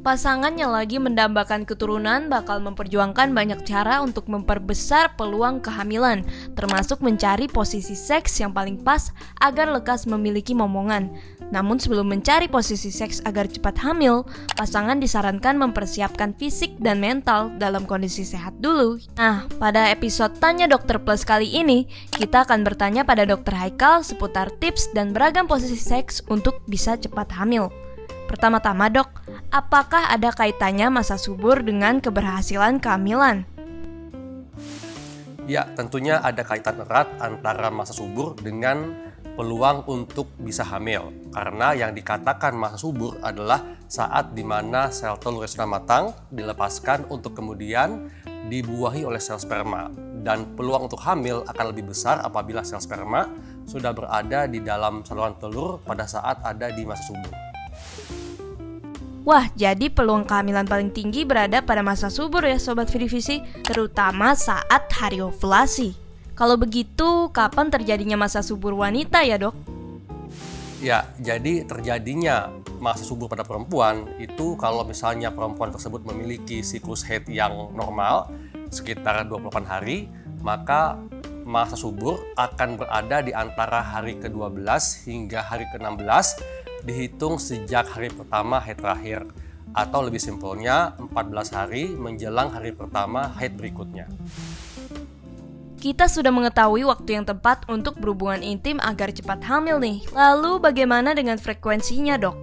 Pasangan yang lagi mendambakan keturunan bakal memperjuangkan banyak cara untuk memperbesar peluang kehamilan, termasuk mencari posisi seks yang paling pas agar lekas memiliki momongan. Namun sebelum mencari posisi seks agar cepat hamil, pasangan disarankan mempersiapkan fisik dan mental dalam kondisi sehat dulu. Nah, pada episode Tanya Dokter Plus kali ini, kita akan bertanya pada Dokter Haikal seputar tips dan beragam posisi seks untuk bisa cepat hamil. Pertama-tama dok, apakah ada kaitannya masa subur dengan keberhasilan kehamilan? Ya, tentunya ada kaitan erat antara masa subur dengan peluang untuk bisa hamil. Karena yang dikatakan masa subur adalah saat di mana sel telur sudah matang, dilepaskan untuk kemudian dibuahi oleh sel sperma. Dan peluang untuk hamil akan lebih besar apabila sel sperma sudah berada di dalam saluran telur pada saat ada di masa subur. Wah, jadi peluang kehamilan paling tinggi berada pada masa subur ya Sobat Vidivisi, terutama saat hari ovulasi. Kalau begitu, kapan terjadinya masa subur wanita ya dok? Ya, jadi terjadinya masa subur pada perempuan itu kalau misalnya perempuan tersebut memiliki siklus haid yang normal, sekitar 28 hari, maka masa subur akan berada di antara hari ke-12 hingga hari ke-16 dihitung sejak hari pertama haid terakhir, atau lebih simpelnya 14 hari menjelang hari pertama haid berikutnya. Kita sudah mengetahui waktu yang tepat untuk berhubungan intim agar cepat hamil nih. Lalu bagaimana dengan frekuensinya dok?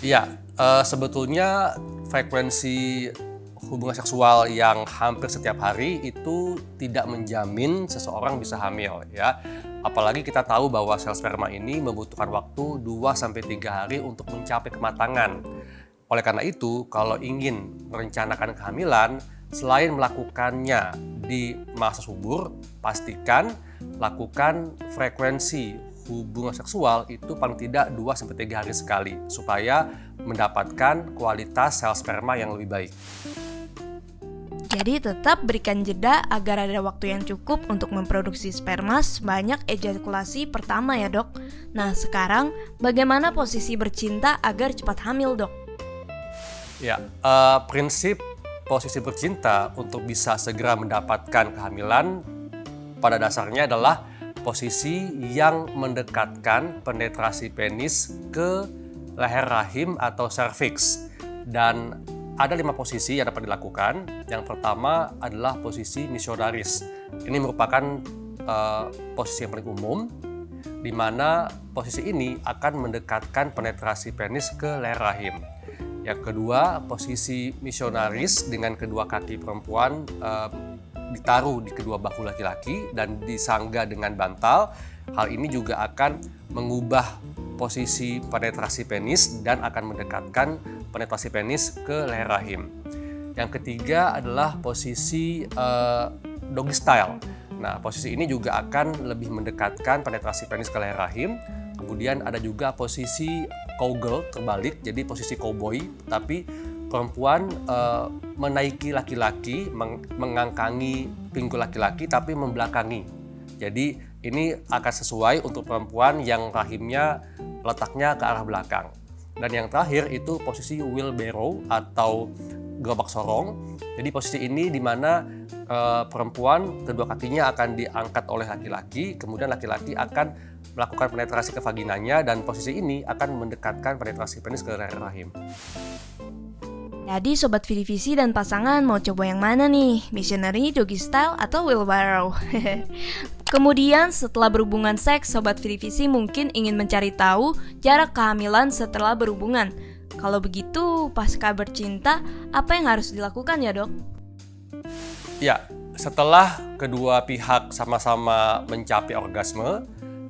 Ya, sebetulnya frekuensi hubungan seksual yang hampir setiap hari itu tidak menjamin seseorang bisa hamil ya. Apalagi kita tahu bahwa sel sperma ini membutuhkan waktu 2-3 hari untuk mencapai kematangan. Oleh karena itu, kalau ingin merencanakan kehamilan, selain melakukannya di masa subur, pastikan lakukan frekuensi hubungan seksual itu paling tidak 2-3 hari sekali supaya mendapatkan kualitas sel sperma yang lebih baik. Jadi tetap berikan jeda agar ada waktu yang cukup untuk memproduksi sperma sebanyak ejakulasi pertama ya dok. Nah sekarang bagaimana posisi bercinta agar cepat hamil dok? Ya, prinsip posisi bercinta untuk bisa segera mendapatkan kehamilan pada dasarnya adalah posisi yang mendekatkan penetrasi penis ke leher rahim atau serviks. Dan ada 5 posisi yang dapat dilakukan. Yang pertama adalah posisi missionaris. Ini merupakan posisi yang paling umum, di mana posisi ini akan mendekatkan penetrasi penis ke leher rahim. Yang kedua, posisi missionaris dengan kedua kaki perempuan ditaruh di kedua bahu laki-laki dan disangga dengan bantal. Hal ini juga akan mengubah posisi penetrasi penis dan akan mendekatkan penetrasi penis ke leher rahim. Yang ketiga adalah posisi doggy style. Nah, posisi ini juga akan lebih mendekatkan penetrasi penis ke leher rahim. Kemudian ada juga posisi cowgirl terbalik, jadi posisi cowboy, tapi perempuan menaiki laki-laki, mengangkangi pinggul laki-laki tapi membelakangi. Jadi ini akan sesuai untuk perempuan yang rahimnya letaknya ke arah belakang. Dan yang terakhir itu posisi wheelbarrow atau gerobak sorong. Jadi posisi ini di mana perempuan kedua kakinya akan diangkat oleh laki-laki, kemudian laki-laki akan melakukan penetrasi ke vaginanya dan posisi ini akan mendekatkan penetrasi penis ke leher rahim. Jadi Sobat Vidivisi dan pasangan mau coba yang mana nih? Missionary, doggy style, atau wheelbarrow? Kemudian setelah berhubungan seks, Sobat Vidivisi mungkin ingin mencari tahu jarak kehamilan setelah berhubungan. Kalau begitu, pasca bercinta, apa yang harus dilakukan ya dok? Ya, setelah kedua pihak sama-sama mencapai orgasme,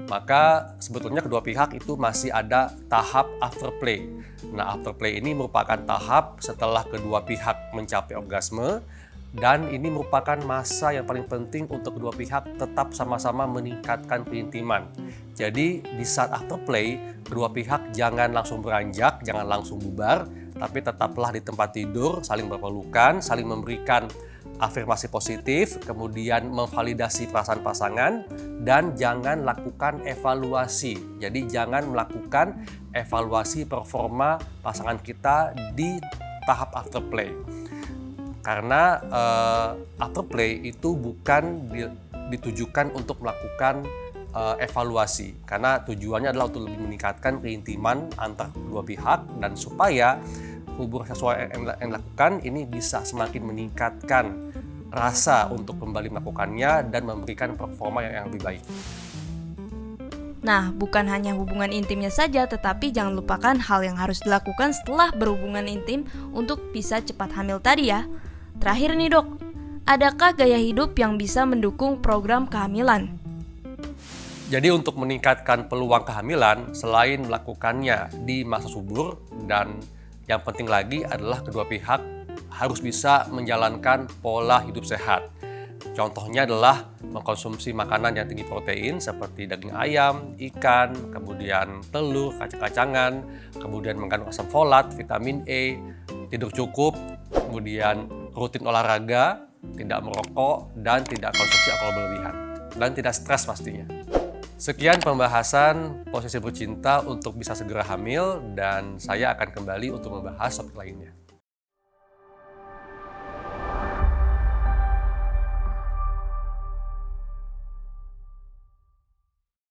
maka sebetulnya kedua pihak itu masih ada tahap afterplay. Nah, afterplay ini merupakan tahap setelah kedua pihak mencapai orgasme, dan ini merupakan masa yang paling penting untuk kedua pihak tetap sama-sama meningkatkan keintiman. Jadi di saat afterplay, kedua pihak jangan langsung beranjak, jangan langsung bubar, tapi tetaplah di tempat tidur, saling berpelukan, saling memberikan afirmasi positif, kemudian memvalidasi perasaan pasangan, dan jangan lakukan evaluasi. Jadi jangan melakukan evaluasi performa pasangan kita di tahap afterplay. Karena afterplay itu bukan ditujukan untuk melakukan evaluasi, karena tujuannya adalah untuk lebih meningkatkan keintiman antar kedua pihak dan supaya hubungan seksual yang dilakukan ini bisa semakin meningkatkan rasa untuk kembali melakukannya dan memberikan performa yang lebih baik. Nah, bukan hanya hubungan intimnya saja, tetapi jangan lupakan hal yang harus dilakukan setelah berhubungan intim untuk bisa cepat hamil tadi ya. Terakhir nih dok, adakah gaya hidup yang bisa mendukung program kehamilan? Jadi untuk meningkatkan peluang kehamilan, selain melakukannya di masa subur, dan yang penting lagi adalah kedua pihak harus bisa menjalankan pola hidup sehat. Contohnya adalah mengkonsumsi makanan yang tinggi protein seperti daging ayam, ikan, kemudian telur, kacang-kacangan, kemudian mengandung asam folat, vitamin E, tidur cukup, kemudian rutin olahraga, tidak merokok, dan tidak konsumsi alkohol berlebihan, dan tidak stres pastinya. Sekian pembahasan posisi bercinta untuk bisa segera hamil, dan saya akan kembali untuk membahas topik lainnya.